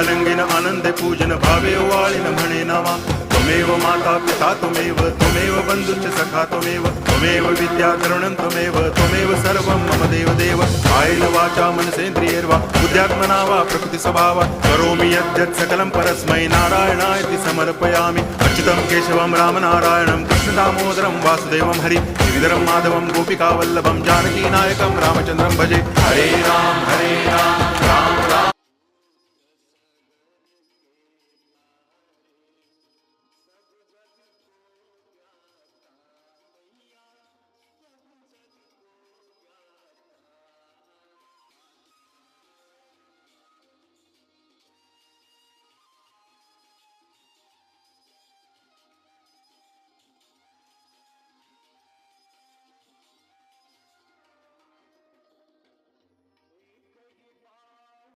विद्यारंगेन आनंदे पूजन भावे वाळिन म्हणे नावा त्वमेव माता पिता त्वमेव बंधुश्च सखा त्वमेव विद्याधरणं त्वमेव सर्वं मम देव कायेन वाचा मनसेन्द्रियैर्वा बुद्ध्यात्मना वा प्रकृतिस्वभावा करोमि यद्यत् सकलं परस्मै नारायणायति समर्पयामि अच्युतं केशवं रामनारायणं कृष्णदामोदरं वासुदेवं हरि श्रीधरं माधवं गोपिकावल्लभं जानकीनायकं रामचन्द्रं भजे हरे राम राम